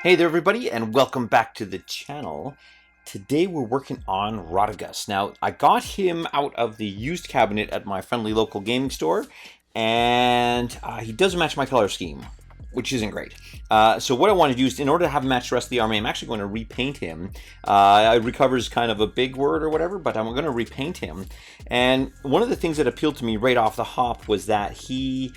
Hey there everybody, and welcome back to the channel. Today we're working on Rotigus. Now, I got him out of the used cabinet at my friendly local gaming store, and he doesn't match my color scheme, which isn't great. So what I want to do is, in order to have him match the rest of the army, I'm actually going to repaint him. Recover is kind of a big word or whatever, but I'm going to repaint him. And one of the things that appealed to me right off the hop was that he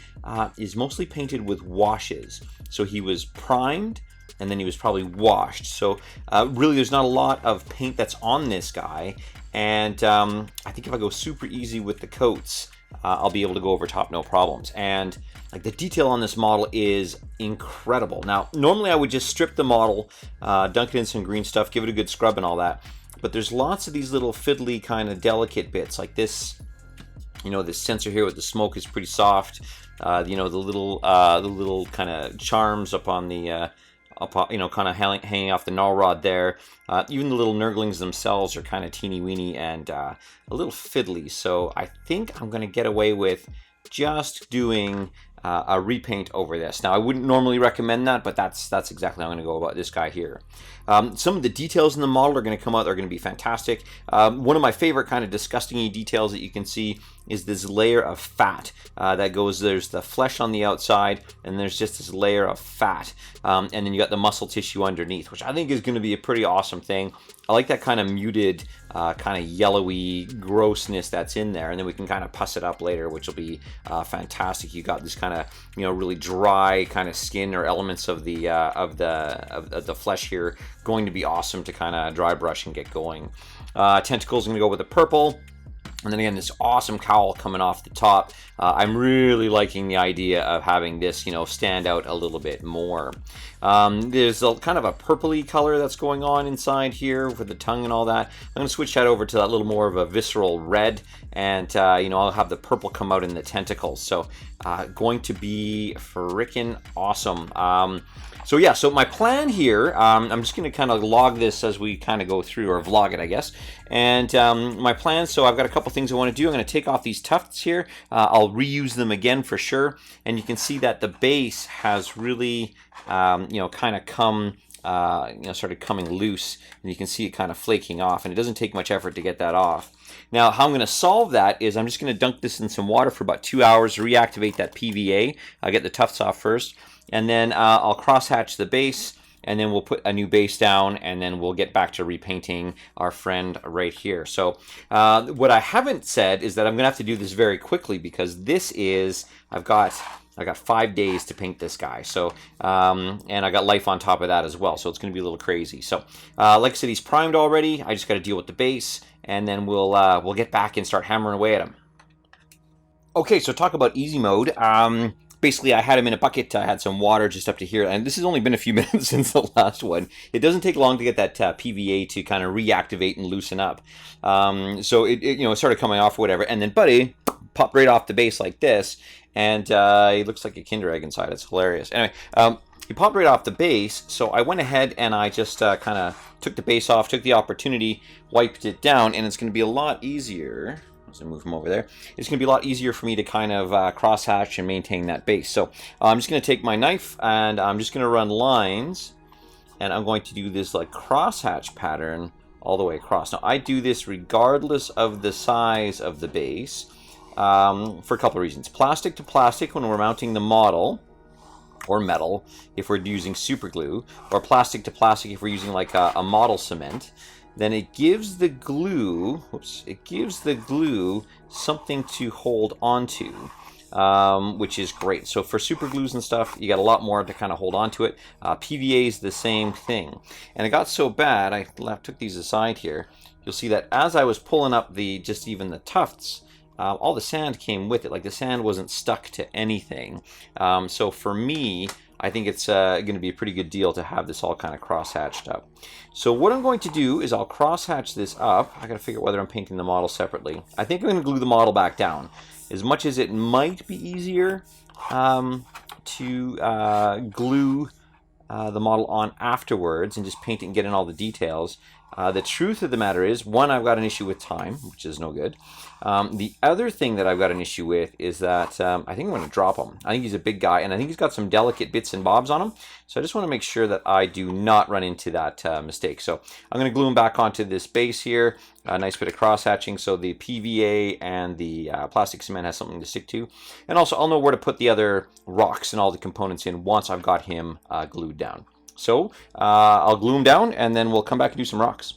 is mostly painted with washes. So he was primed, and then he was probably washed. So really there's not a lot of paint that's on this guy, and I think if I go super easy with the coats, I'll be able to go over top no problems. And like the detail on this model is incredible. Now normally I would just strip the model, dunk it in some green stuff, give it a good scrub and all that, but there's lots of these little fiddly kind of delicate bits like this. You know, this sensor here with the smoke is pretty soft. You know, the little kind of charms up on the you know, kind of hanging off the null rod there. Even the little Nurglings themselves are kind of teeny weeny and a little fiddly. So I think I'm going to get away with just doing a repaint over this. Now I wouldn't normally recommend that, but that's exactly how I'm going to go about this guy here. Some of the details in the model are going to come out. They're going to be fantastic. One of my favorite kind of disgusting details that you can see is this layer of fat that goes. There's the flesh on the outside, and there's just this layer of fat, and then you got the muscle tissue underneath, which I think is going to be a pretty awesome thing. I like that kind of muted, kind of yellowy grossness that's in there, and then we can kind of puss it up later, which will be fantastic. You got this kind of, you know, really dry kind of skin or elements of the flesh here, going to be awesome to kind of dry brush and get going. Tentacles are going to go with the purple. And then again, this awesome cowl coming off the top. I'm really liking the idea of having this, you know, stand out a little bit more. There's a kind of a purpley color that's going on inside here with the tongue and all that. I'm going to switch that over to that little more of a visceral red, and you know, I'll have the purple come out in the tentacles. So going to be frickin' awesome. So yeah, so my plan here, I'm just going to kind of log this as we kind of go through, or vlog it, I guess. And my plan, so I've got a couple things I want to do. I'm going to take off these tufts here. I'll reuse them again for sure. And you can see that the base has really, you know, kind of come, you know, started coming loose. And you can see it kind of flaking off. And it doesn't take much effort to get that off. Now, how I'm going to solve that is I'm just going to dunk this in some water for about 2 hours, reactivate that PVA. I'll get the tufts off first. And then I'll crosshatch the base, and then we'll put a new base down, and then we'll get back to repainting our friend right here. So what I haven't said is that I'm going to have to do this very quickly, because this is, I got 5 days to paint this guy. So and I got life on top of that as well, so it's going to be a little crazy. So like I said, he's primed already. I just got to deal with the base, and then we'll get back and start hammering away at him. Okay, so talk about easy mode. Basically, I had him in a bucket. I had some water just up to here, and this has only been a few minutes since the last one. It doesn't take long to get that PVA to kind of reactivate and loosen up. So it you know, it started coming off or whatever, and then Buddy popped right off the base like this, and he looks like a Kinder Egg inside. It's hilarious. Anyway, he popped right off the base, so I went ahead and I just kind of took the base off, took the opportunity, wiped it down, and it's going to be a lot easier. So move him over there. It's going to be a lot easier for me to kind of crosshatch and maintain that base. So I'm just going to take my knife, and I'm just going to run lines, and I'm going to do this like crosshatch pattern all the way across. Now I do this regardless of the size of the base for a couple of reasons. Plastic to plastic when we're mounting the model, or metal if we're using super glue, or plastic to plastic if we're using like a model cement. Then it gives the glue, something to hold onto, which is great. So for super glues and stuff, you got a lot more to kind of hold onto it. PVA is the same thing. And it got so bad, I took these aside here. You'll see that as I was pulling up just even the tufts, all the sand came with it. Like the sand wasn't stuck to anything. So for me, I think it's going to be a pretty good deal to have this all kind of cross-hatched up. So what I'm going to do is I'll cross-hatch this up. I got to figure out whether I'm painting the model separately. I think I'm going to glue the model back down. As much as it might be easier to glue the model on afterwards and just paint it and get in all the details, The truth of the matter is, one, I've got an issue with time, which is no good. The other thing that I've got an issue with is that I think I'm going to drop him. I think he's a big guy, and I think he's got some delicate bits and bobs on him. So I just want to make sure that I do not run into that mistake. So I'm going to glue him back onto this base here. A nice bit of cross-hatching, so the PVA and the plastic cement has something to stick to. And also, I'll know where to put the other rocks and all the components in once I've got him glued down. So I'll glue him down, and then we'll come back and do some rocks.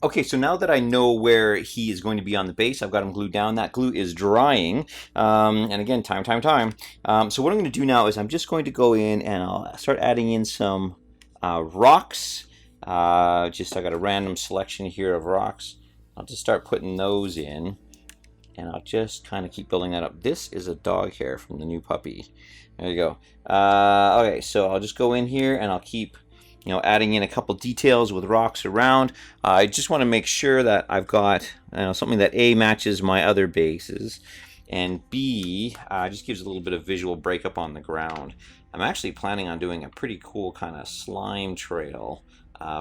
Okay, so now that I know where he is going to be on the base, I've got him glued down. That glue is drying, and again, time. So what I'm going to do now is I'm just going to go in and I'll start adding in some rocks. I got a random selection here of rocks. I'll just start putting those in, and I'll just kind of keep building that up. This is a dog hair from the new puppy. There you go. Okay, so I'll just go in here and I'll keep, adding in a couple details with rocks around. I just want to make sure that I've got something that A, matches my other bases, and B, just gives a little bit of visual breakup on the ground. I'm actually planning on doing a pretty cool kind of slime trail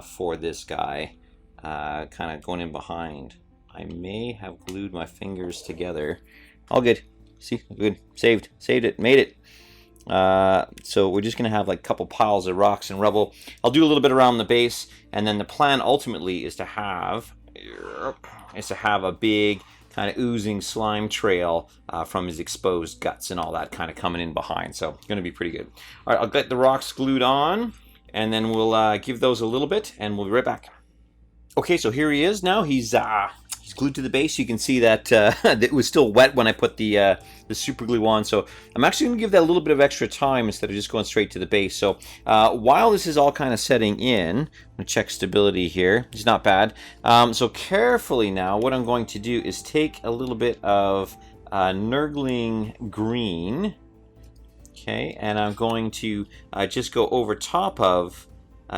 for this guy, kind of going in behind. I may have glued my fingers together. All good. See, good. Saved it, made it. So we're just going to have like a couple piles of rocks and rubble. I'll do a little bit around the base, and then the plan ultimately is to have a big kind of oozing slime trail from his exposed guts and all that kind of coming in behind. So it's going to be pretty good. All right, I'll get the rocks glued on, and then we'll give those a little bit, and we'll be right back. Okay, so here he is now. He's glued to the base. You can see that it was still wet when I put the super glue on. So I'm actually going to give that a little bit of extra time instead of just going straight to the base. So while this is all kind of setting in, I'm going to check stability here. It's not bad. So carefully now, what I'm going to do is take a little bit of Nurgling green. Okay, and I'm going to just go over top of,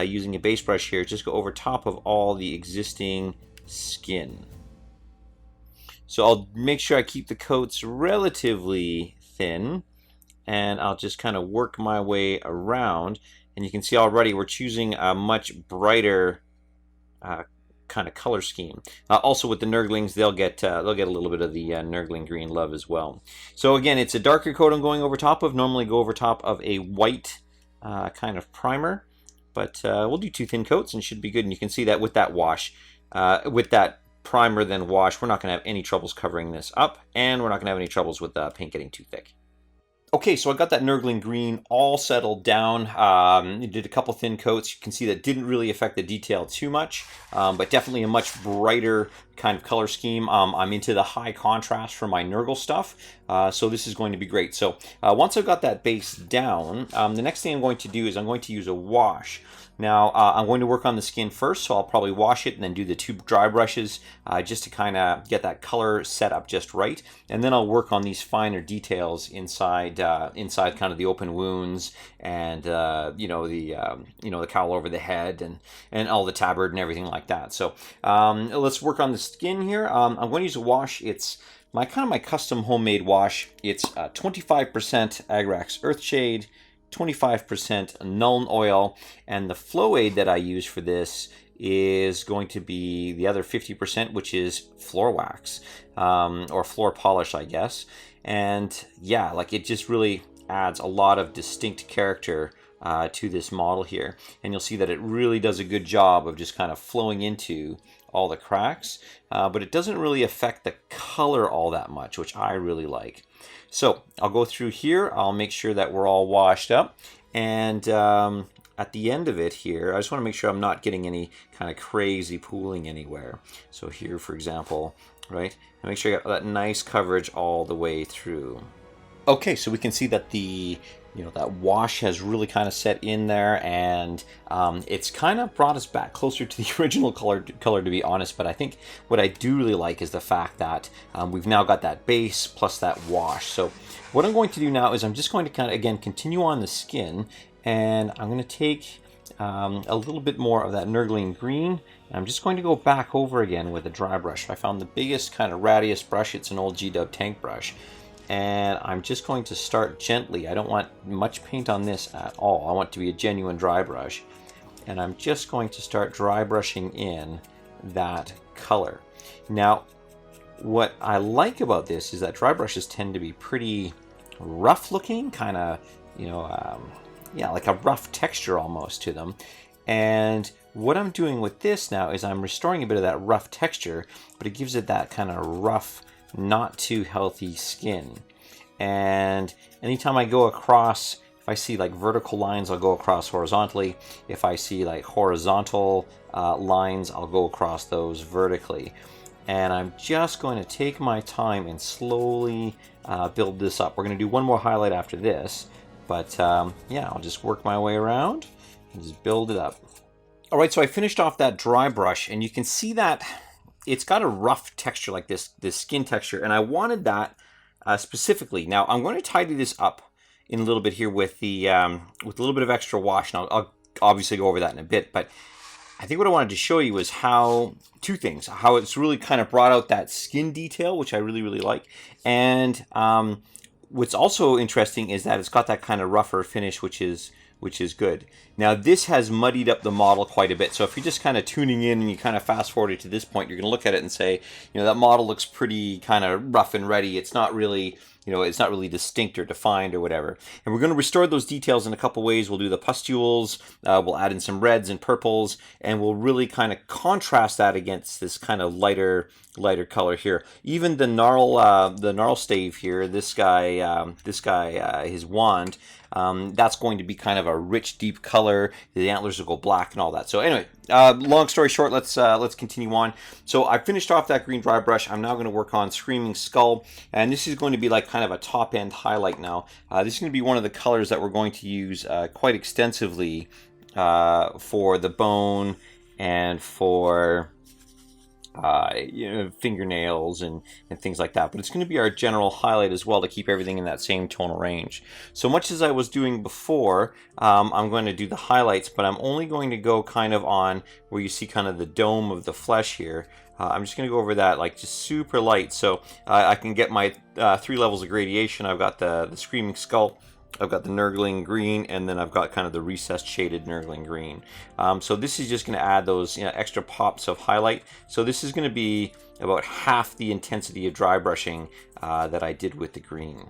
using a base brush here, just go over top of all the existing skin. So I'll make sure I keep the coats relatively thin, and I'll just kind of work my way around. And you can see already we're choosing a much brighter kind of color scheme. Also with the Nurglings, they'll get a little bit of the Nurgling green love as well. So again, it's a darker coat I'm going over top of. Normally go over top of a white kind of primer. But we'll do 2 thin coats and should be good. And you can see that with that wash, with that primer then wash, we're not going to have any troubles covering this up. And we're not going to have any troubles with the paint getting too thick. Okay, so I got that Nurgling green all settled down. Did a couple thin coats. You can see that didn't really affect the detail too much, but definitely a much brighter kind of color scheme. I'm into the high contrast for my Nurgle stuff, so this is going to be great. So once I've got that base down, the next thing I'm going to do is I'm going to use a wash. Now, I'm going to work on the skin first, so I'll probably wash it and then do the 2 dry brushes just to kind of get that color set up just right. And then I'll work on these finer details inside kind of the open wounds and the cowl over the head and all the tabard and everything like that. So let's work on the skin here. I'm going to use a wash. It's my custom homemade wash. It's 25% AGRAX Earthshade, 25% NULN oil, and the flow aid that I use for this is going to be the other 50%, which is floor wax or floor polish, I guess. And yeah, like it just really adds a lot of distinct character to this model here, and you'll see that it really does a good job of just kind of flowing into all the cracks, but it doesn't really affect the color all that much, which I really like. So I'll go through here, I'll make sure that we're all washed up, and at the end of it here, I just want to make sure I'm not getting any kind of crazy pooling anywhere. So here, for example, right, I make sure I got that nice coverage all the way through. Okay, so we can see that the that wash has really kind of set in there, and it's kind of brought us back closer to the original color, to be honest. But I think what I do really like is the fact that we've now got that base plus that wash. So what I'm going to do now is I'm just going to kind of, again, continue on the skin, and I'm going to take a little bit more of that Nurgling green, and I'm just going to go back over again with a dry brush. I found the biggest, kind of rattiest brush. It's an old G-Dub tank brush. And I'm just going to start gently. I don't want much paint on this at all. I want it to be a genuine dry brush. And I'm just going to start dry brushing in that color. Now, what I like about this is that dry brushes tend to be pretty rough looking, kind of, yeah, like a rough texture almost to them. And what I'm doing with this now is I'm restoring a bit of that rough texture, but it gives it that kind of rough, not too healthy skin. And anytime I go across, if I see like vertical lines, I'll go across horizontally. If I see like horizontal lines, I'll go across those vertically. And I'm just going to take my time and slowly build this up. We're going to do one more highlight after this, but yeah, I'll just work my way around and just build it up. All right, so I finished off that dry brush, and you can see that it's got a rough texture like this skin texture, and I wanted that specifically. Now I'm going to tidy this up in a little bit here with the with a little bit of extra wash, and I'll obviously go over that in a bit, but I think what I wanted to show you is how, two things, how it's really kind of brought out that skin detail, which I really, really like. And what's also interesting is that it's got that kind of rougher finish, which is good. Now, this has muddied up the model quite a bit. So if you're just kind of tuning in and you kind of fast forward it to this point, you're going to look at it and say, that model looks pretty kind of rough and ready. It's not really, it's not really distinct or defined or whatever. And we're going to restore those details in a couple ways. We'll do the pustules, we'll add in some reds and purples, and we'll really kind of contrast that against this kind of lighter color here. Even the gnarl stave here, this guy, his wand, that's going to be kind of a rich, deep color. The antlers will go black and all that. So anyway, long story short, let's continue on. So I finished off that green dry brush. I'm now going to work on Screaming Skull, and this is going to be like kind of a top end highlight now. This is going to be one of the colors that we're going to use quite extensively for the bone and for fingernails and things like that. But it's going to be our general highlight as well to keep everything in that same tonal range. So much as I was doing before, I'm going to do the highlights, but I'm only going to go kind of on where you see kind of the dome of the flesh here. I'm just going to go over that like just super light, so I can get my 3 levels of gradation. I've got the Screaming Skull, I've got the Nurgling green, and then I've got kind of the recessed shaded Nurgling green. So this is just going to add those extra pops of highlight. So this is going to be about half the intensity of dry brushing that I did with the green.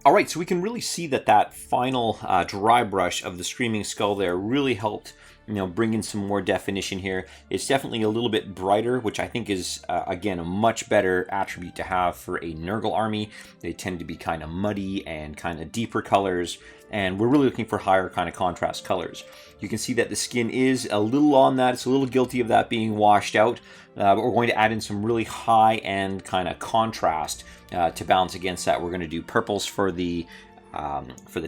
All right, so we can really see that final dry brush of the Screaming Skull there really helped bring in some more definition here. It's definitely a little bit brighter, which I think is, again, a much better attribute to have for a Nurgle army. They tend to be kind of muddy and kind of deeper colors, and we're really looking for higher kind of contrast colors. You can see that the skin is a little on that. It's a little guilty of that being washed out, but we're going to add in some really high-end kind of contrast to balance against that. We're going to do purples for the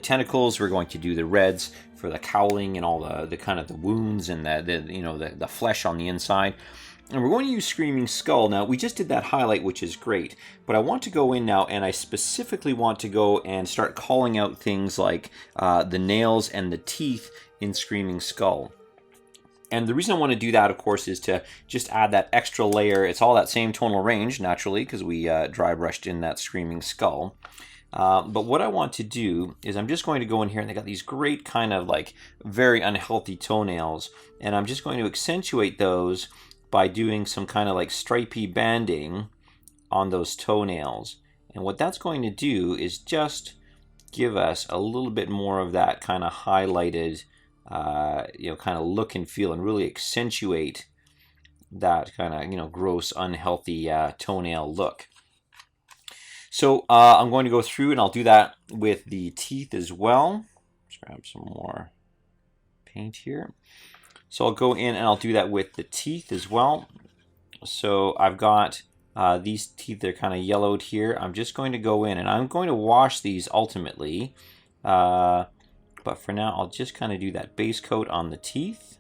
tentacles. We're going to do the reds for the cowling and all the kind of the wounds and the flesh on the inside. And we're going to use Screaming Skull. Now, we just did that highlight, which is great, but I want to go in now, and I specifically want to go and start calling out things like the nails and the teeth in Screaming Skull. And the reason I want to do that, of course, is to just add that extra layer. It's all that same tonal range, naturally, because we dry brushed in that Screaming Skull. But what I want to do is I'm just going to go in here, and they got these great kind of like very unhealthy toenails, and I'm just going to accentuate those by doing some kind of like stripy banding on those toenails. And what that's going to do is just give us a little bit more of that kind of highlighted kind of look and feel, and really accentuate that kind of gross, unhealthy toenail look. So I'm going to go through, and I'll do that with the teeth as well. Let's grab some more paint here. So I'll go in and I'll do that with the teeth as well. So I've got these teeth, they're kind of yellowed here. I'm just going to go in, and I'm going to wash these ultimately. But for now, I'll just kind of do that base coat on the teeth.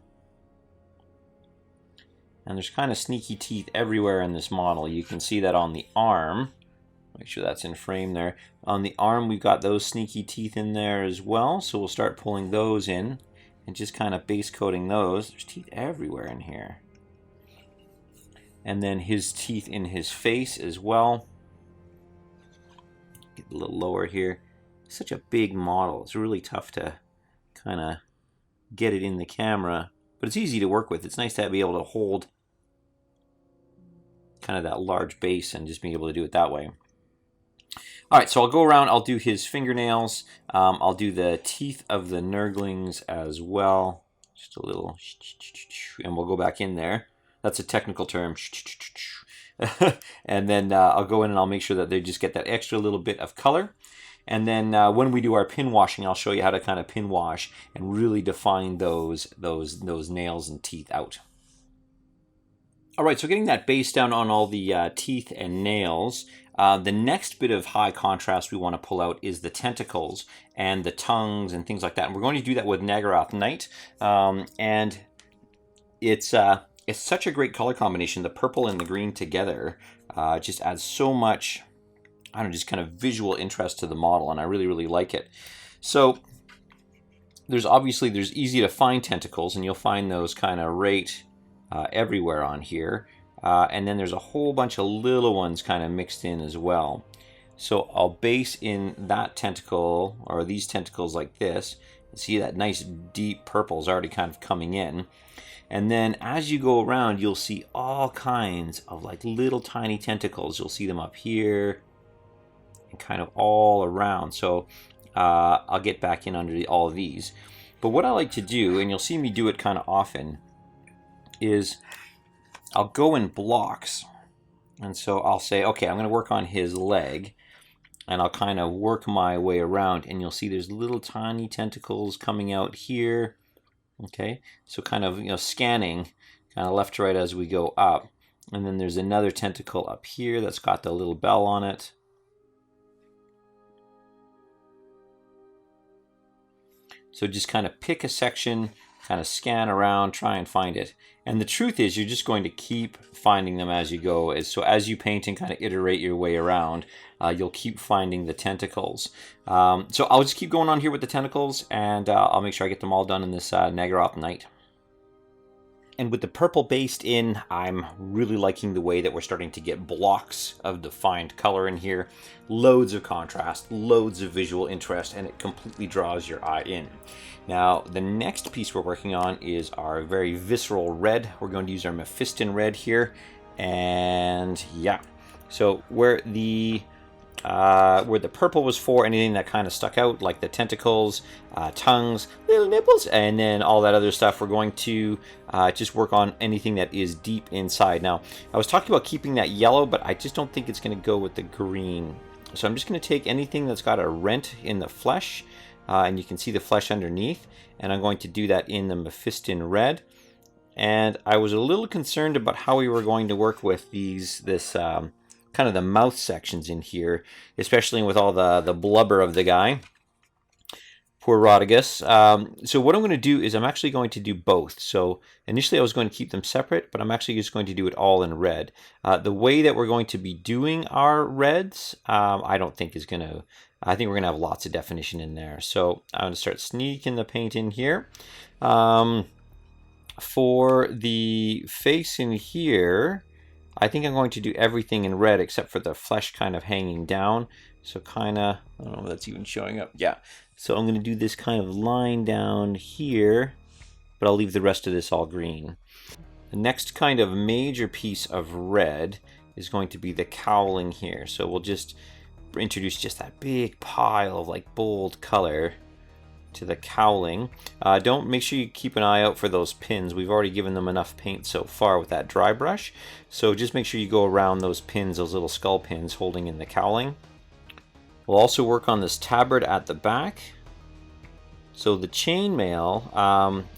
And there's kind of sneaky teeth everywhere in this model. You can see that on the arm. Make sure that's in frame there. On the arm, we've got those sneaky teeth in there as well. So we'll start pulling those in and just kind of base coating those. There's teeth everywhere in here. And then his teeth in his face as well. Get a little lower here. Such a big model. It's really tough to kind of get it in the camera. But it's easy to work with. It's nice to be able to hold kind of that large base and just being able to do it that way. All right, so I'll go around, I'll do his fingernails, I'll do the teeth of the Nurglings as well, just a little, and we'll go back in there. That's a technical term. And then I'll go in and I'll make sure that they just get that extra little bit of color. And then when we do our pin washing, I'll show you how to kind of pin wash and really define those nails and teeth out. All right, so getting that base down on all the teeth and nails, the next bit of high contrast we want to pull out is the tentacles and the tongues and things like that. And we're going to do that with NAGGAROTH Night. And it's such a great color combination. The purple and the green together just adds so much, I don't know, just kind of visual interest to the model, and I really, really like it. So there's easy to find tentacles, and you'll find those kind of right everywhere on here. And then there's a whole bunch of little ones kind of mixed in as well. So I'll base in that tentacle, or these tentacles like this. See that nice deep purple is already kind of coming in. And then as you go around, you'll see all kinds of like little tiny tentacles. You'll see them up here and kind of all around. So I'll get back in under all of these. But what I like to do, and you'll see me do it kind of often, is I'll go in blocks. And so I'll say, okay, I'm going to work on his leg. And I'll kind of work my way around. And you'll see there's little tiny tentacles coming out here. Okay, so kind of, scanning kind of left to right as we go up. And then there's another tentacle up here that's got the little bell on it. So just kind of pick a section, kind of scan around, try and find it. And the truth is you're just going to keep finding them as you go. So as you paint and kind of iterate your way around, you'll keep finding the tentacles. So I'll just keep going on here with the tentacles, and I'll make sure I get them all done in this NAGGAROTH Night. And with the purple based in, I'm really liking the way that we're starting to get blocks of defined color in here. Loads of contrast, loads of visual interest, and it completely draws your eye in. Now, the next piece we're working on is our very visceral red. We're going to use our MEPHISTON red here. And yeah, so where the purple was for anything that kind of stuck out, like the tentacles, tongues, little nipples, and then all that other stuff, we're going to just work on anything that is deep inside. Now, I was talking about keeping that yellow, but I just don't think it's going to go with the green. So I'm just going to take anything that's got a rent in the flesh, and you can see the flesh underneath, and I'm going to do that in the MEPHISTON red. And I was a little concerned about how we were going to work with this kind of the mouth sections in here, especially with all the blubber of the guy. Poor Rotigus. So what I'm going to do is I'm actually going to do both. So initially I was going to keep them separate, but I'm actually just going to do it all in red. The way that we're going to be doing our reds, I don't think is going to, I think we're going to have lots of definition in there. So I'm going to start sneaking the paint in here. For the face in here, I think I'm going to do everything in red except for the flesh kind of hanging down. So kind of, I don't know if that's even showing up. Yeah. So I'm going to do this kind of line down here, but I'll leave the rest of this all green. The next kind of major piece of red is going to be the cowling here. So we'll just introduce just that big pile of like bold color to the cowling. Don't make sure you keep an eye out for those pins. We've already given them enough paint so far with that dry brush. So just make sure you go around those pins, those little skull pins holding in the cowling. We'll also work on this tabard at the back. So the chainmail,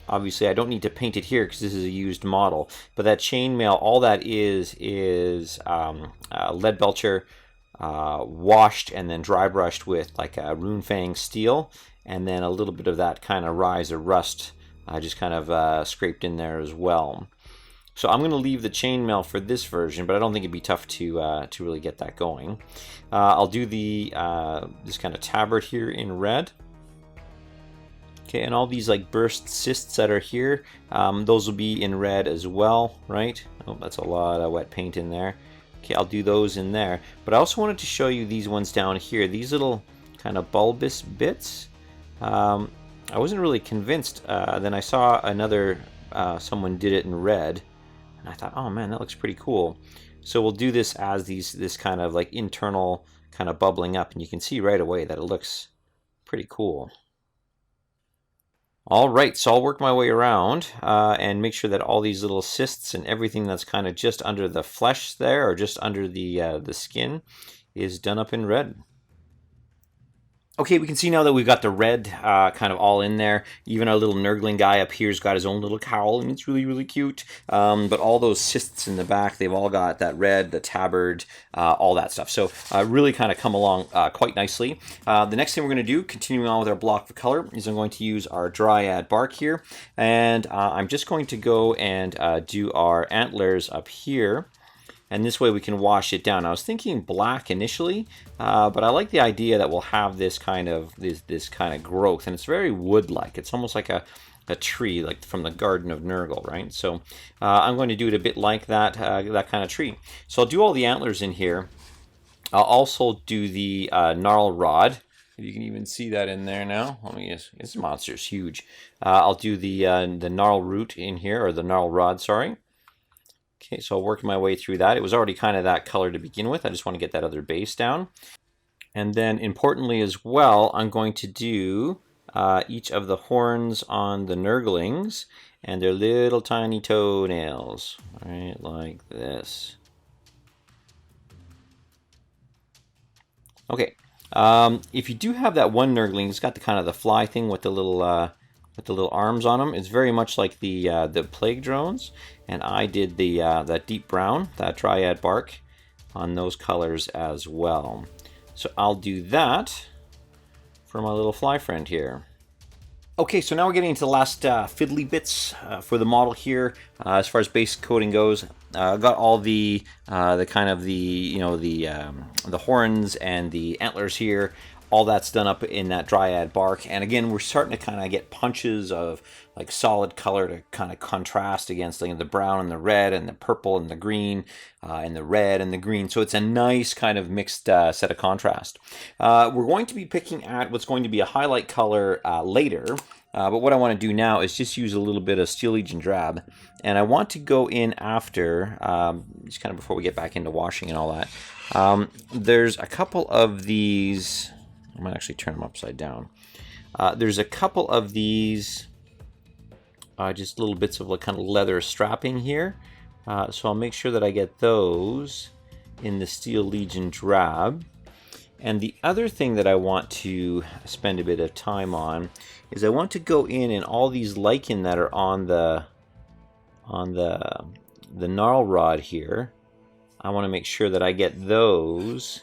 obviously I don't need to paint it here because this is a used model, but that chainmail, all that is LEADBELCHER washed and then dry brushed with like a runefang steel, and then a little bit of that kind of rise or rust just kind of scraped in there as well. So I'm going to leave the chainmail for this version, but I don't think it'd be tough to really get that going. I'll do the this kind of tabard here in red. Okay, and all these like burst cysts that are here, those will be in red as well, right? Oh, that's a lot of wet paint in there. Okay, I'll do those in there. But I also wanted to show you these ones down here, these little kind of bulbous bits. I wasn't really convinced. Then I saw another, someone did it in red, and I thought, oh man, that looks pretty cool. So we'll do this as this kind of like internal kind of bubbling up, and you can see right away that it looks pretty cool. All right, so I'll work my way around and make sure that all these little cysts and everything that's kind of just under the flesh there, or just under the skin, is done up in red. Okay, we can see now that we've got the red kind of all in there. Even our little Nurgling guy up here's got his own little cowl, and it's really, really cute. But all those cysts in the back, they've all got that red, the tabard, all that stuff. So really kind of come along quite nicely. The next thing we're going to do, continuing on with our block of color, is I'm going to use our Dryad bark here. And I'm just going to go and do our antlers up here. And this way we can wash it down. I was thinking black initially, but I like the idea that we'll have this kind of this kind of growth, and it's very wood-like. It's almost like a tree, like from the Garden of Nurgle, right? So I'm going to do it a bit like that that kind of tree. So I'll do all the antlers in here. I'll also do the gnarl rod. You can even see that in there now. Let me guess. This monster's huge. I'll do the gnarl root in here, or the gnarl rod, sorry. Okay, so I'll work my way through that. It was already kind of that color to begin with. I just want to get that other base down. And then importantly as well, I'm going to do each of the horns on the Nurglings and their little tiny toenails, right, like this. Okay, if you do have that one Nurgling, it's got the kind of the fly thing with the little arms on them. It's very much like the plague drones, and I did that deep brown, that Dryad bark, on those colors as well. So I'll do that for my little fly friend here. Okay, so now we're getting into the last fiddly bits for the model here. As far as base coating goes, I've got all the kind of the horns and the antlers here. All that's done up in that Dryad bark, and again we're starting to kind of get punches of like solid color to kind of contrast against the brown and the red and the purple and the green and the red and the green. So it's a nice kind of mixed set of contrast. We're going to be picking at what's going to be a highlight color later, but what I want to do now is just use a little bit of Steel Legion drab, and I want to go in after just kind of before we get back into washing and all that. There's a couple of these. I might actually turn them upside down. There's a couple of these just little bits of like kind of leather strapping here. So I'll make sure that I get those in the Steel Legion drab. And the other thing that I want to spend a bit of time on is I want to go in and all these lichen that are on the gnarl rod here. I want to make sure that I get those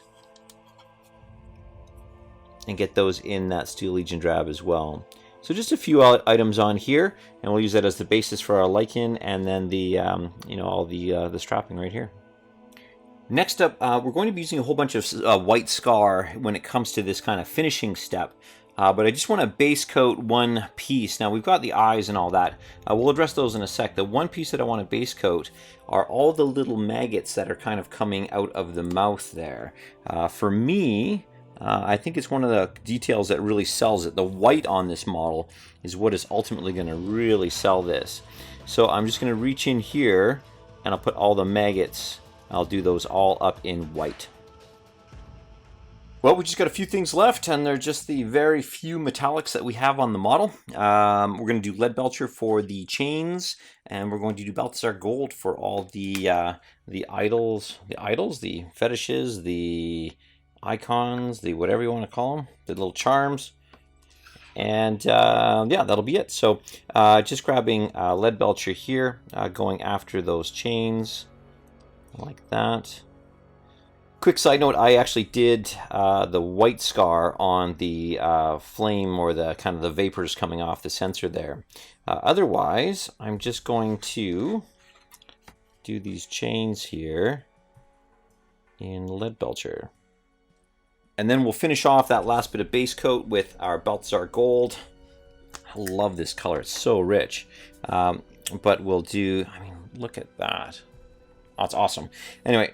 and get those in that Steel Legion drab as well. So just a few items on here, and we'll use that as the basis for our lichen, and then the all the strapping right here. Next up, we're going to be using a whole bunch of white scar when it comes to this kind of finishing step. But I just want to base coat one piece. Now we've got the eyes and all that. We'll address those in a sec. The one piece that I want to base coat are all the little maggots that are kind of coming out of the mouth there. For me, I think it's one of the details that really sells it. The white on this model is what is ultimately going to really sell this. So I'm just going to reach in here and I'll put all the maggots. I'll do those all up in white. Well, we just got a few things left, and they're just the very few metallics that we have on the model. We're going to do LEADBELCHER for the chains, and we're going to do BALTHASAR gold for all the idols, the fetishes, the icons, the whatever you want to call them, the little charms. And yeah, that'll be it. So just grabbing LEADBELCHER here, going after those chains like that. Quick side note, I actually did the white scar on the flame, or the kind of the vapors coming off the sensor there. Otherwise, I'm just going to do these chains here in LEADBELCHER. And then we'll finish off that last bit of base coat with our BALTHASAR gold. I love this color, it's so rich. But we'll do, I mean, look at that. Oh, it's awesome. Anyway,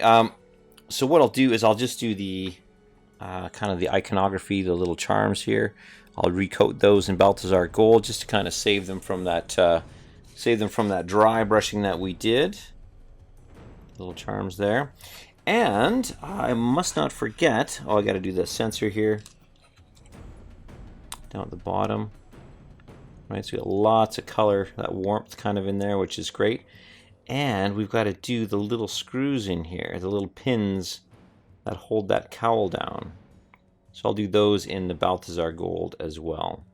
so what I'll do is I'll just do the kind of the iconography, the little charms here. I'll recoat those in BALTHASAR gold just to kind of save them from that dry brushing that we did, little charms there. And I must not forget, oh, I got to do the sensor here. Down at the bottom. Right, so we got lots of color, that warmth kind of in there, which is great. And we've got to do the little screws in here, the little pins that hold that cowl down. So I'll do those in the Balthasar gold as well.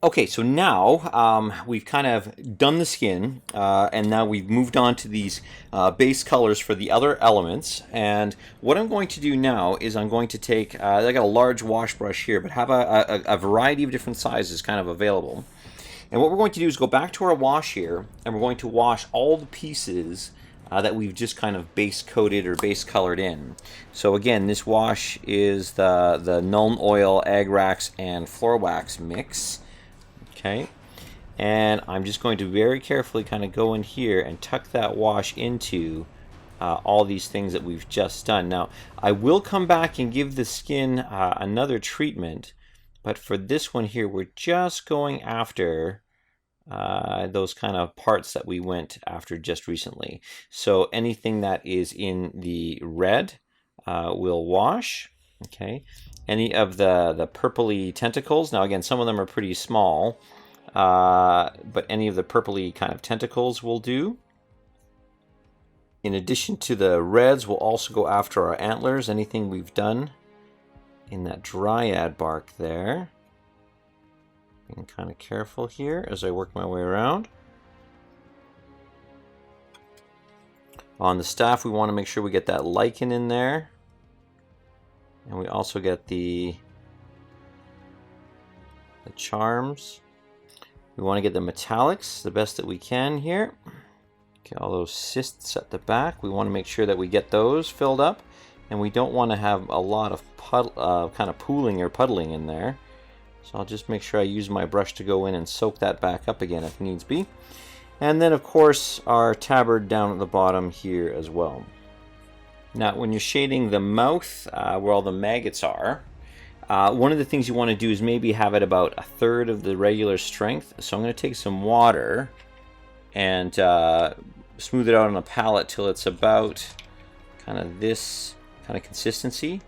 Okay, so now we've kind of done the skin, and now we've moved on to these base colors for the other elements. And what I'm going to do now is I'm going to take, I got a large wash brush here, but have a variety of different sizes kind of available. And what we're going to do is go back to our wash here, and we're going to wash all the pieces that we've just kind of base coated or base colored in. So again, this wash is the NULN oil, AGRAX, and floor wax mix. Okay, and I'm just going to very carefully kind of go in here and tuck that wash into all these things that we've just done. Now, I will come back and give the skin another treatment, but for this one here, we're just going after those kind of parts that we went after just recently. So anything that is in the red will wash. Okay, any of the purpley tentacles. Now again, some of them are pretty small, but any of the purpley kind of tentacles will do. In addition to the reds, we'll also go after our antlers, anything we've done in that dryad bark there. Being kind of careful here as I work my way around. On the staff, we want to make sure we get that lichen in there. And we also get the charms. We want to get the metallics the best that we can here. Okay, all those cysts at the back, we want to make sure that we get those filled up. And we don't want to have a lot of kind of pooling or puddling in there. So I'll just make sure I use my brush to go in and soak that back up again if needs be. And then of course our tabard down at the bottom here as well. Now when you're shading the mouth where all the maggots are, one of the things you want to do is maybe have it about 1/3 of the regular strength. So I'm going to take some water and smooth it out on a palette till it's about kind of this kind of consistency.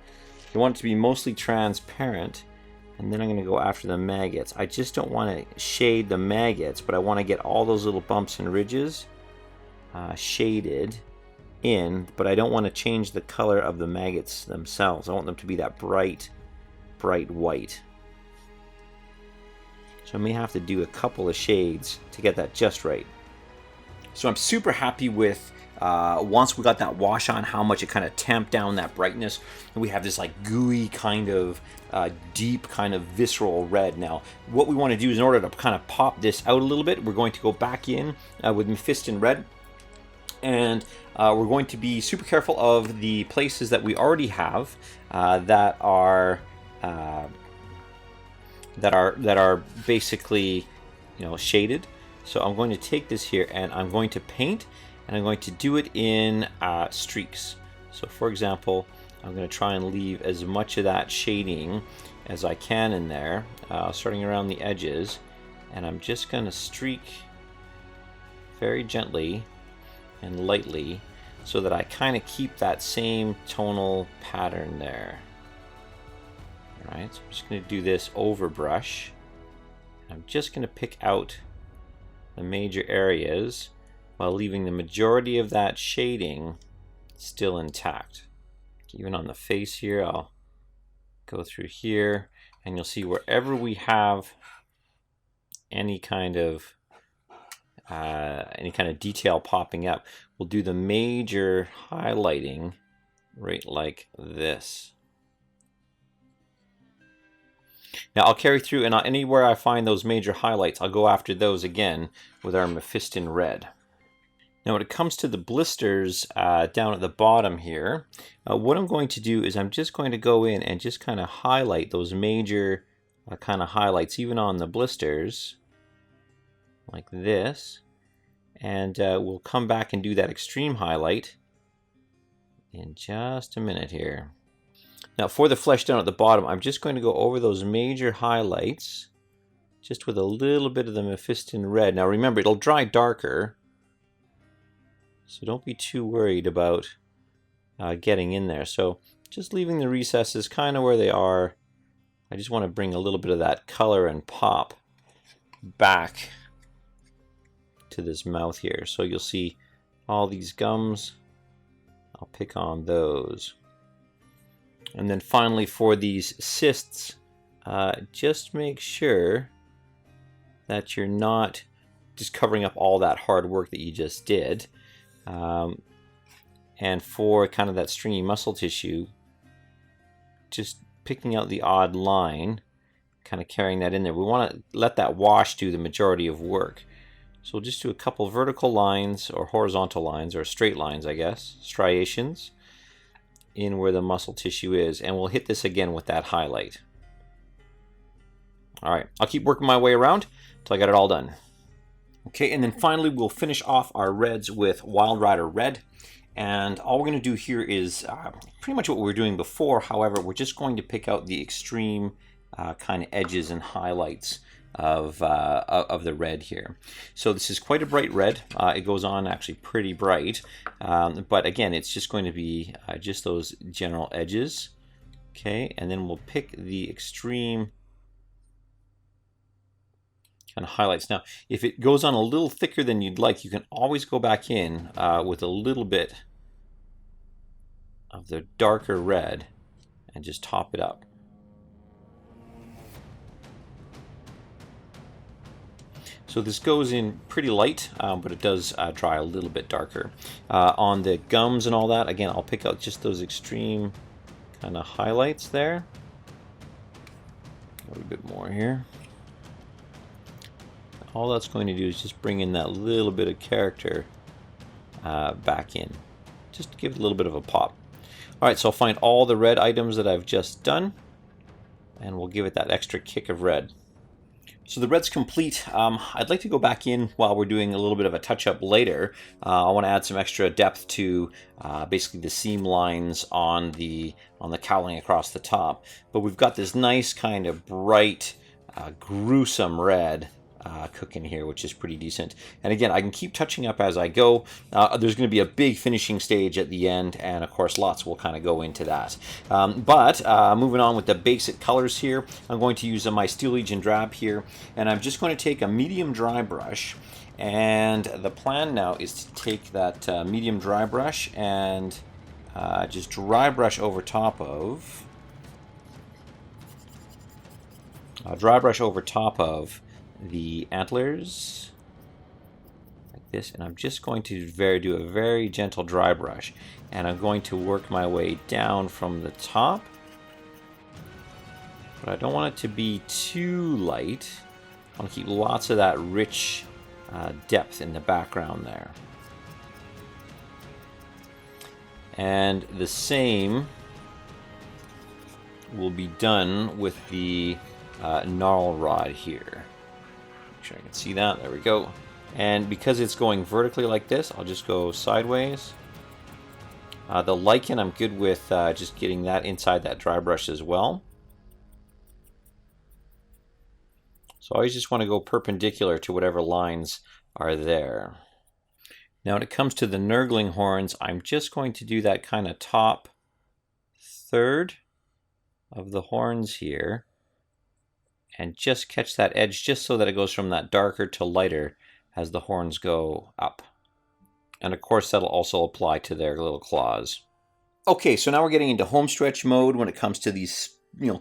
You want it to be mostly transparent. And then I'm going to go after the maggots. I just don't want to shade the maggots, but I want to get all those little bumps and ridges shaded in, but I don't want to change the color of the maggots themselves. I want them to be that bright white. So I may have to do a couple of shades to get that just right. So I'm super happy with once we got that wash on, how much it kind of tamped down that brightness. And we have this like gooey kind of deep kind of visceral red. Now what we want to do is, in order to kind of pop this out a little bit, we're going to go back in with MEPHISTON red, and we're going to be super careful of the places that we already have that are basically, you know, shaded. So I'm going to take this here and I'm going to paint, and I'm going to do it in streaks. So for example, I'm going to try and leave as much of that shading as I can in there, starting around the edges, and I'm just going to streak very gently and lightly so that I kind of keep that same tonal pattern there. Alright, so I'm just going to do this over brush. I'm just going to pick out the major areas while leaving the majority of that shading still intact. Even on the face here, I'll go through here, and you'll see wherever we have any kind of detail popping up, we'll do the major highlighting right like this. Now I'll carry through, and anywhere I find those major highlights, I'll go after those again with our MEPHISTON red. Now when it comes to the blisters down at the bottom here, what I'm going to do is I'm just going to go in and just kind of highlight those major kind of highlights, even on the blisters, like this. And we'll come back and do that extreme highlight in just a minute here. Now for the flesh down at the bottom, I'm just going to go over those major highlights just with a little bit of the MEPHISTON red. Now remember, it'll dry darker, So don't be too worried about getting in there. So just leaving the recesses kind of where they are. I just want to bring a little bit of that color and pop back to this mouth here. So you'll see all these gums. I'll pick on those. And then finally for these cysts, just make sure that you're not just covering up all that hard work that you just did. And for kind of that stringy muscle tissue, just picking out the odd line, kind of carrying that in there. We want to let that wash do the majority of work. So we'll just do a couple vertical lines or horizontal lines or straight lines, I guess, striations in where the muscle tissue is. And we'll hit this again with that highlight. All right, I'll keep working my way around until I get it all done. Okay, and then finally we'll finish off our reds with Wild Rider Red. And all we're going to do here is pretty much what we were doing before. However, we're just going to pick out the extreme kind of edges and highlights of the red here. So this is quite a bright red. It goes on actually pretty bright. But again, it's just going to be just those general edges. Okay, and then we'll pick the extreme kind of highlights. Now, if it goes on a little thicker than you'd like, you can always go back in with a little bit of the darker red and just top it up. So this goes in pretty light, but it does dry a little bit darker. On the gums and all that, again, I'll pick out just those extreme kind of highlights there. A little bit more here. All that's going to do is just bring in that little bit of character back in. Just to give it a little bit of a pop. Alright, so I'll find all the red items that I've just done, and we'll give it that extra kick of red. So the red's complete. I'd like to go back in while we're doing a little bit of a touch-up later. I want to add some extra depth to basically the seam lines on the cowling across the top. But we've got this nice kind of bright, gruesome red cooking here, which is pretty decent. And again, I can keep touching up as I go. There's going to be a big finishing stage at the end, and of course lots will kind of go into that. But moving on with the basic colors here, I'm going to use my Steel Legion drab here, and I'm just going to take a medium dry brush, and the plan now is to take that medium dry brush and just dry brush over top of the antlers like this, and I'm just going to do a very gentle dry brush, and I'm going to work my way down from the top, but I don't want it to be too light. I want to keep lots of that rich depth in the background there. And the same will be done with the gnarl rod here. Make sure I can see that. There we go. And because it's going vertically like this, I'll just go sideways. The lichen, I'm good with just getting that inside that dry brush as well. So I always just want to go perpendicular to whatever lines are there. Now when it comes to the Nurgling horns, I'm just going to do that kind of top third of the horns here, and just catch that edge just so that it goes from that darker to lighter as the horns go up. And of course that'll also apply to their little claws. Okay, so now we're getting into home stretch mode when it comes to these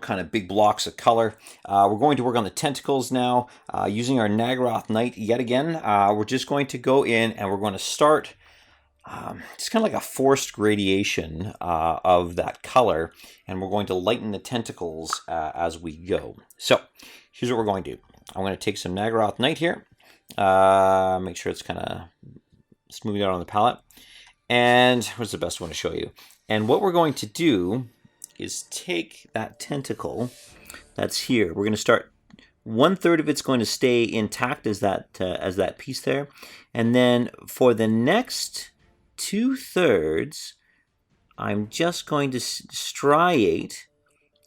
kind of big blocks of color. We're going to work on the tentacles now using our Naggaroth Knight yet again. We're just going to go in and we're going to start it's kind of like a forced gradation of that color, and we're going to lighten the tentacles as we go. So here's what we're going to do. I'm going to take some Naggaroth Knight here, make sure it's kind of smooth out on the palette, and what's the best one to show you? And what we're going to do is take that tentacle that's here. We're going to start 1/3 of it's going to stay intact as that piece there, and then for the next 2/3, I'm just going to striate,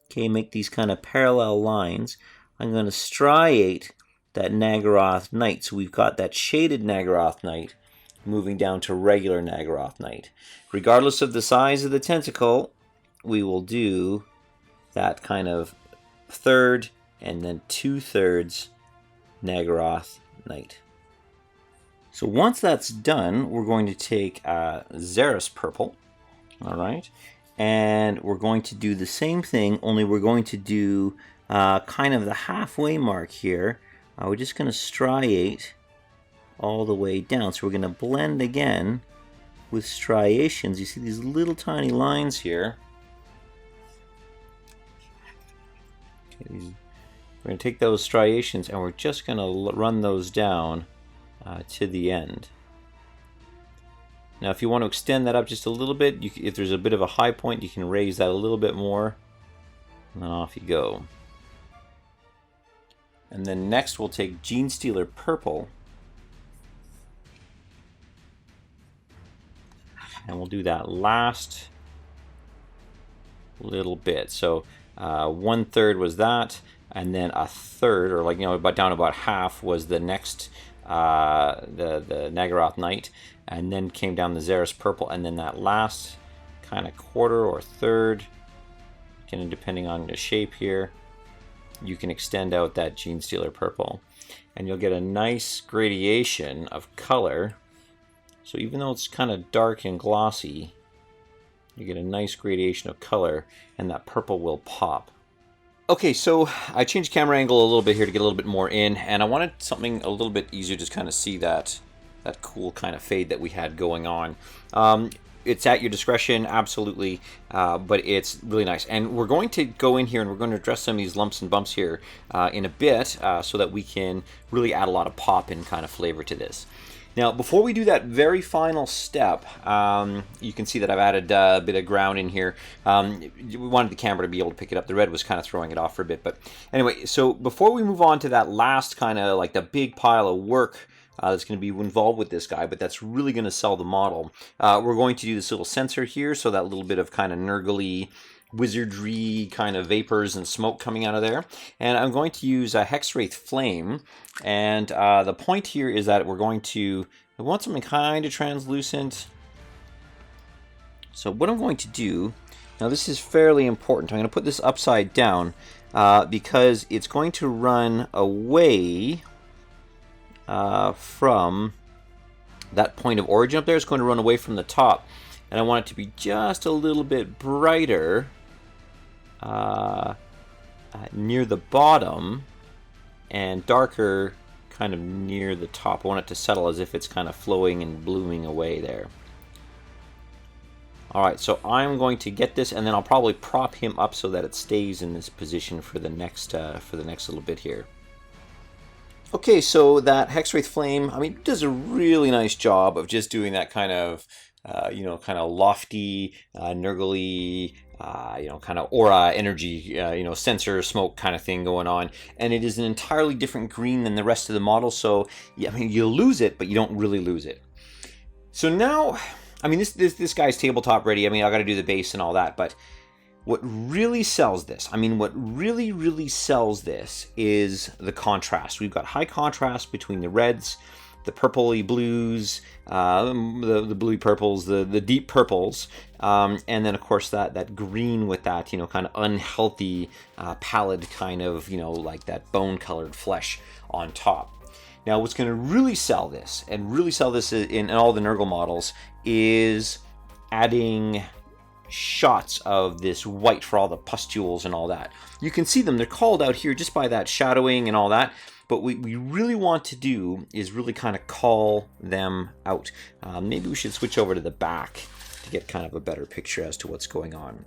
okay, make these kind of parallel lines. I'm going to striate that Naggaroth Knight. So we've got that shaded Naggaroth Knight moving down to regular Naggaroth Knight. Regardless of the size of the tentacle, we will do that kind of third and then 2/3 Naggaroth Knight. So once that's done, we're going to take XEREUS purple, all right, and we're going to do the same thing, only we're going to do kind of the halfway mark here. We're just going to striate all the way down. So we're going to blend again with striations. You see these little tiny lines here. Okay, we're going to take those striations and we're just going to run those down to the end. Now if you want to extend that up just a little bit, if there's a bit of a high point, you can raise that a little bit more, and then off you go. And then next we'll take GENESTEALER purple, and we'll do that last little bit. So 1/3 was that, and then a third, or like, you know, about down about half, was the next the Naggaroth Knight, and then came down the XEREUS purple, and then that last kind of quarter or third, again depending on the shape here, you can extend out that GENESTEALER purple, and you'll get a nice gradation of color. So even though it's kind of dark and glossy, you get a nice gradation of color, and that purple will pop. Okay, so I changed camera angle a little bit here to get a little bit more in, and I wanted something a little bit easier to just kind of see that cool kind of fade that we had going on. It's at your discretion, absolutely, but it's really nice. And we're going to go in here and we're going to address some of these lumps and bumps here in a bit, so that we can really add a lot of pop and kind of flavor to this. Now, before we do that very final step, you can see that I've added a bit of ground in here. We wanted the camera to be able to pick it up. The red was kind of throwing it off for a bit. But anyway, so before we move on to that last kind of like the big pile of work that's going to be involved with this guy, but that's really going to sell the model, we're going to do this little sensor here, so that little bit of kind of Nurgle-y, wizardry kind of vapors and smoke coming out of there. And I'm going to use a HEXWRAITH flame, and the point here is that we're going to, I want something kind of translucent. So what I'm going to do, now this is fairly important, I'm going to put this upside down because it's going to run away from that point of origin up there. It's going to run away from the top, and I want it to be just a little bit brighter near the bottom and darker kind of near the top. I want it to settle as if it's kind of flowing and blooming away there. Alright, so I'm going to get this, and then I'll probably prop him up so that it stays in this position for the next little bit here. Okay, so that HEXWRAITH flame, I mean, it does a really nice job of just doing that kind of you know, kind of lofty, Nurgle-y, you know, kind of aura, energy, you know, sensor, smoke kind of thing going on. And it is an entirely different green than the rest of the model. So, yeah, I mean, you lose it, but you don't really lose it. So now, I mean, this guy's tabletop ready. I mean, I got to do the base and all that. But what really sells this, I mean, what really sells this is the contrast. We've got high contrast between the reds, the purpley blues, the bluey purples, the deep purples, and then of course that green with that, you know, kind of unhealthy pallid kind of, you know, like that bone colored flesh on top. Now what's going to really sell this, and really sell this in all the Nurgle models, is adding shots of this white for all the pustules and all that. You can see them, they're called out here just by that shadowing and all that. But what we really want to do is really kind of call them out. Maybe we should switch over to the back to get kind of a better picture as to what's going on.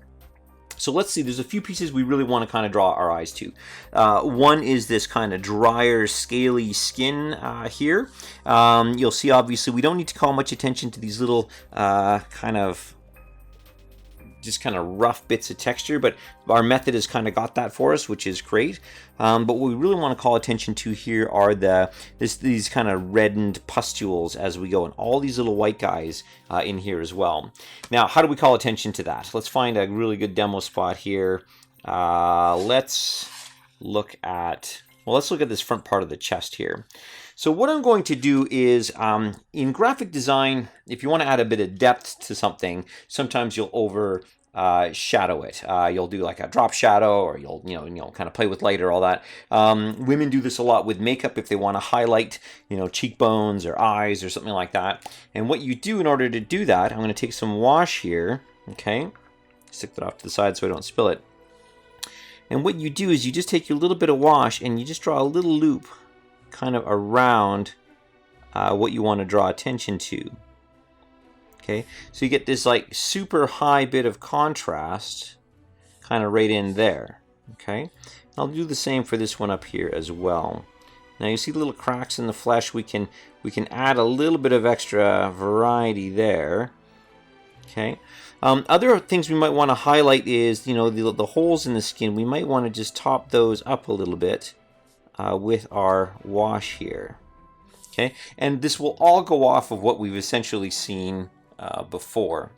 So let's see, there's a few pieces we really want to kind of draw our eyes to. One is this kind of drier, scaly skin here. You'll see, obviously, we don't need to call much attention to these little kind of rough bits of texture, but our method has kind of got that for us, which is great. But what we really want to call attention to here are these kind of reddened pustules as we go, and all these little white guys in here as well. Now, how do we call attention to that? Let's find a really good demo spot here. Let's look at this front part of the chest here. So what I'm going to do is, in graphic design, if you want to add a bit of depth to something, sometimes you'll shadow it. You'll do like a drop shadow, or you'll kind of play with light or all that. Women do this a lot with makeup if they want to highlight, cheekbones or eyes or something like that. And what you do in order to do that, I'm going to take some wash here. Okay, stick that off to the side so I don't spill it. And what you do is you just take your little bit of wash and you just draw a little loop kind of around what you want to draw attention to. Okay, so you get this like super high bit of contrast kind of right in there. Okay, I'll do the same for this one up here as well. Now you see little cracks in the flesh. We can add a little bit of extra variety there. Okay. Other things we might want to highlight is, the holes in the skin. We might want to just top those up a little bit with our wash here. Okay, and this will all go off of what we've essentially seen before.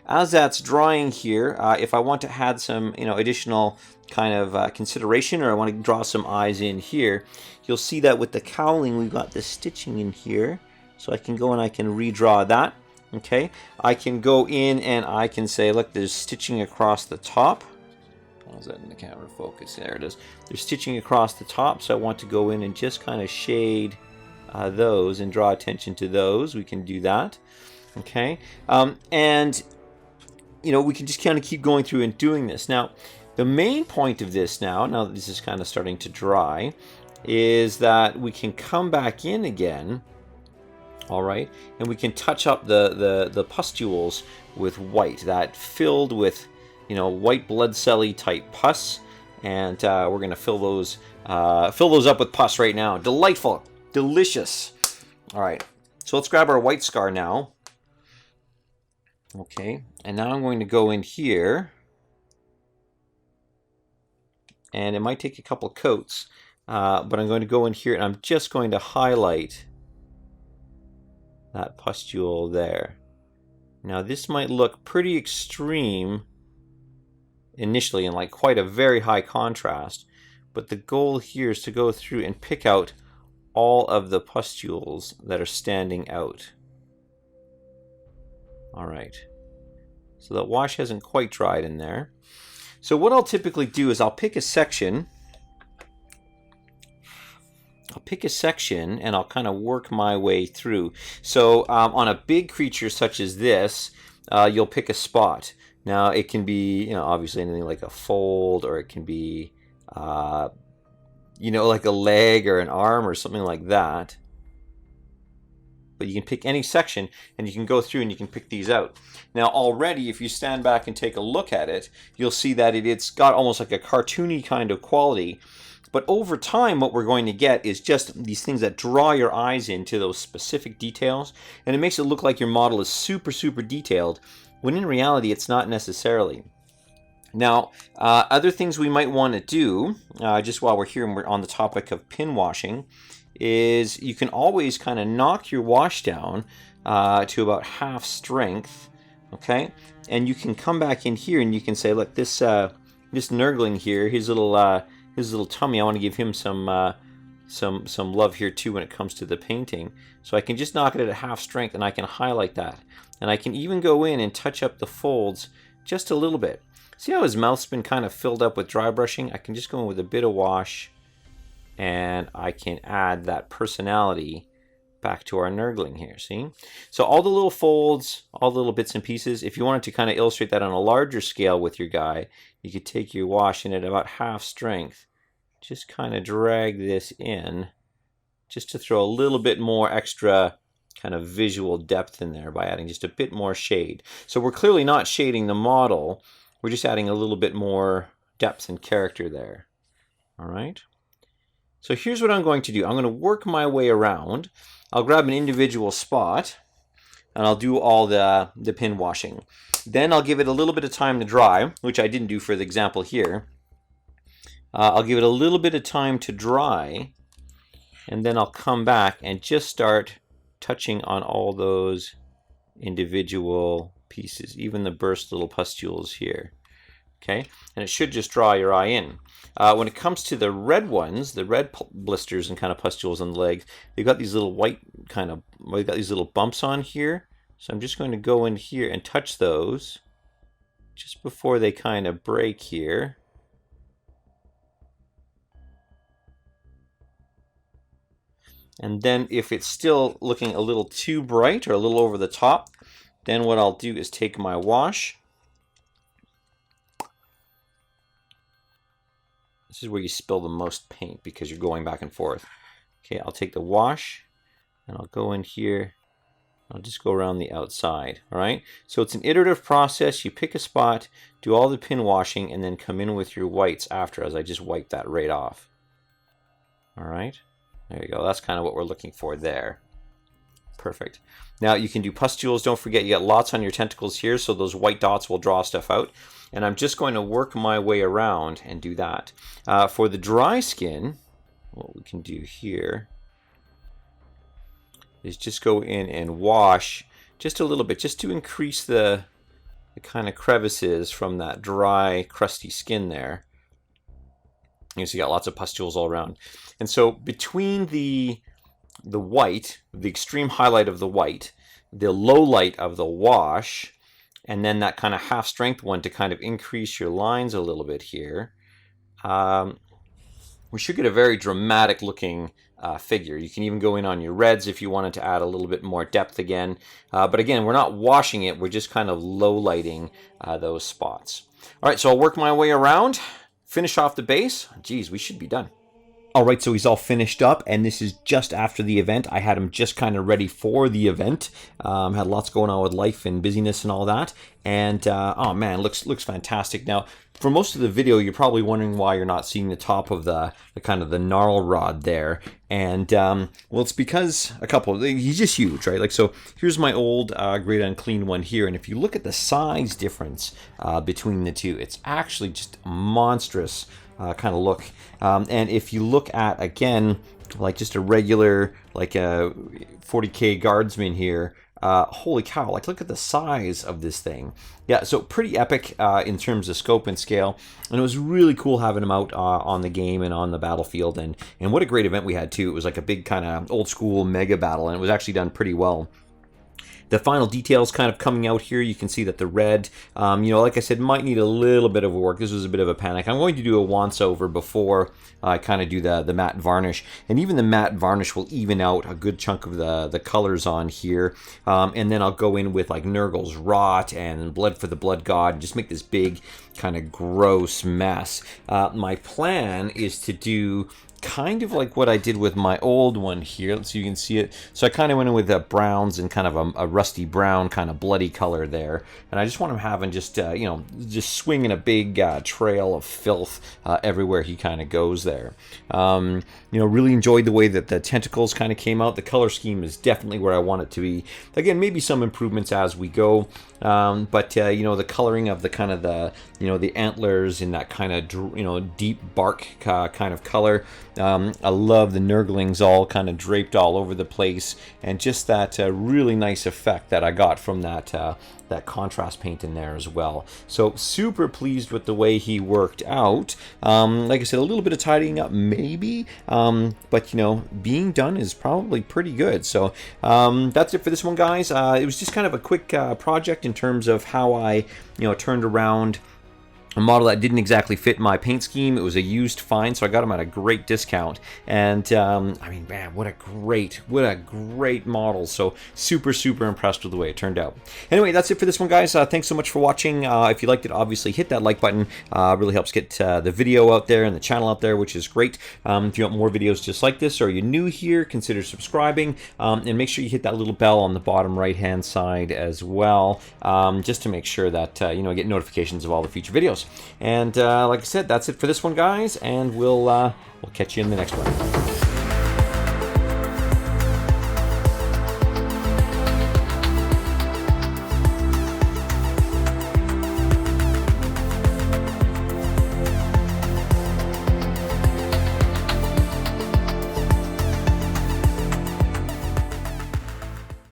As that's drying here, if I want to add some, additional kind of consideration, or I want to draw some eyes in here, you'll see that with the cowling, we've got the stitching in here. So I can go and I can redraw that. Okay, I can go in and I can say, look, there's stitching across the top. How is that in the camera focus? There it is. There's stitching across the top, so I want to go in and just kind of shade those and draw attention to those. We can do that. Okay, and we can just kind of keep going through and doing this. Now, the main point of this now that this is kind of starting to dry, is that we can come back in again. All right, and we can touch up the pustules with white, that filled with, white blood cell-y type pus, and we're going to fill those up with pus right now. Delightful, delicious. All right, so let's grab our white scar now. Okay, and now I'm going to go in here, and it might take a couple coats, but I'm going to go in here and I'm just going to highlight that pustule there. Now this might look pretty extreme initially and like quite a very high contrast, but the goal here is to go through and pick out all of the pustules that are standing out. Alright, so that wash hasn't quite dried in there. So what I'll typically do is I'll pick a section and I'll kind of work my way through. So on a big creature such as this, you'll pick a spot. Now it can be, obviously anything like a fold, or it can be, like a leg or an arm or something like that. But you can pick any section and you can go through and you can pick these out. Now already, if you stand back and take a look at it, you'll see that it's got almost like a cartoony kind of quality. But over time, what we're going to get is just these things that draw your eyes into those specific details, and it makes it look like your model is super, super detailed, when in reality, it's not necessarily. Now, other things we might want to do, just while we're here and we're on the topic of pin washing, is you can always kind of knock your wash down to about half strength, okay? And you can come back in here and you can say, look, this Nurgling here, his little tummy, I want to give him some love here too when it comes to the painting. So I can just knock it at half strength and I can highlight that. And I can even go in and touch up the folds just a little bit. See how his mouth's been kind of filled up with dry brushing? I can just go in with a bit of wash and I can add that personality back to our Nurgling here, see? So all the little folds, all the little bits and pieces, if you wanted to kind of illustrate that on a larger scale with your guy, you could take your wash and at about half strength, just kind of drag this in, just to throw a little bit more extra kind of visual depth in there by adding just a bit more shade. So we're clearly not shading the model, we're just adding a little bit more depth and character there. All right. So here's what I'm going to do. I'm going to work my way around. I'll grab an individual spot and I'll do all the pin washing. Then I'll give it a little bit of time to dry, which I didn't do for the example here. I'll give it a little bit of time to dry, and then I'll come back and just start touching on all those individual pieces, even the burst little pustules here. Okay, and it should just draw your eye in. When it comes to the red ones, the red blisters and kind of pustules on the legs, they've got these little white we've got these little bumps on here. So I'm just going to go in here and touch those just before they kind of break here. And then if it's still looking a little too bright or a little over the top, then what I'll do is take my wash. This is where you spill the most paint because you're going back and forth. Okay, I'll take the wash and I'll go in here. I'll just go around the outside, all right? So it's an iterative process. You pick a spot, do all the pin washing, and then come in with your whites after, as I just wipe that right off. All right, there you go. That's kind of what we're looking for there. Perfect. Now you can do pustules. Don't forget, you got lots on your tentacles here, so those white dots will draw stuff out. And I'm just going to work my way around and do that. For the dry skin, what we can do here is just go in and wash just a little bit, just to increase the kind of crevices from that dry, crusty skin there. You see, you got lots of pustules all around. And so between the white, the extreme highlight of the white, the low light of the wash, and then that kind of half strength one to kind of increase your lines a little bit here, we should get a very dramatic looking figure. You can even go in on your reds if you wanted to add a little bit more depth again. But again, we're not washing it, we're just kind of low lighting those spots. All right, so I'll work my way around, finish off the base. Geez, we should be done. All right, so he's all finished up, and this is just after the event. I had him just kind of ready for the event. Had lots going on with life and busyness and all that. And, oh man, looks fantastic. Now, for most of the video, you're probably wondering why you're not seeing the top of the kind of the gnarl rod there. And, well, it's because a couple, he's just huge, right? Like, so here's my old Great Unclean one here. And if you look at the size difference between the two, it's actually just monstrous. Kind of look. And if you look at, again, like just a regular, like a 40K guardsman here, holy cow, like look at the size of this thing. Yeah, so pretty epic in terms of scope and scale. And it was really cool having him out on the game and on the battlefield. And what a great event we had too. It was like a big kind of old school mega battle, and it was actually done pretty well. The final details kind of coming out here. You can see that the red, you know, like I said, might need a little bit of work. This was a bit of a panic. I'm going to do a once over before I kind of do the matte varnish. And even the matte varnish will even out a good chunk of the colors on here. And then I'll go in with like Nurgle's Rot and Blood for the Blood God and just make this big kind of gross mess. My plan is to do kind of like what I did with my old one here, so you can see it. So I kind of went in with browns and kind of a rusty brown kind of bloody color there, and I just want him having just you know, just swinging a big trail of filth everywhere he kind of goes there. You know, really enjoyed the way that the tentacles kind of came out. The color scheme is definitely where I want it to be. Again, maybe some improvements as we go, but you know, the coloring of the kind of the, you know, the antlers in that kind of, you know, deep bark kind of color. I love the Nurglings all kind of draped all over the place, and just that really nice effect that I got from that that contrast paint in there as well. So super pleased with the way he worked out. Like I said, a little bit of tidying up maybe, but you know, being done is probably pretty good. So that's it for this one, guys. It was just kind of a quick project in terms of how I, you know, turned around a model that didn't exactly fit my paint scheme. It was a used find, so I got him at a great discount. And I mean, man, what a great model. So super impressed with the way it turned out. Anyway, that's it for this one, guys. Thanks so much for watching. If you liked it, obviously hit that like button. Really helps get the video out there and the channel out there, which is great. If you want more videos just like this, or you're new here, consider subscribing, and make sure you hit that little bell on the bottom right hand side as well, just to make sure that you know, get notifications of all the future videos. And like I said, that's it for this one, guys, and we'll catch you in the next one.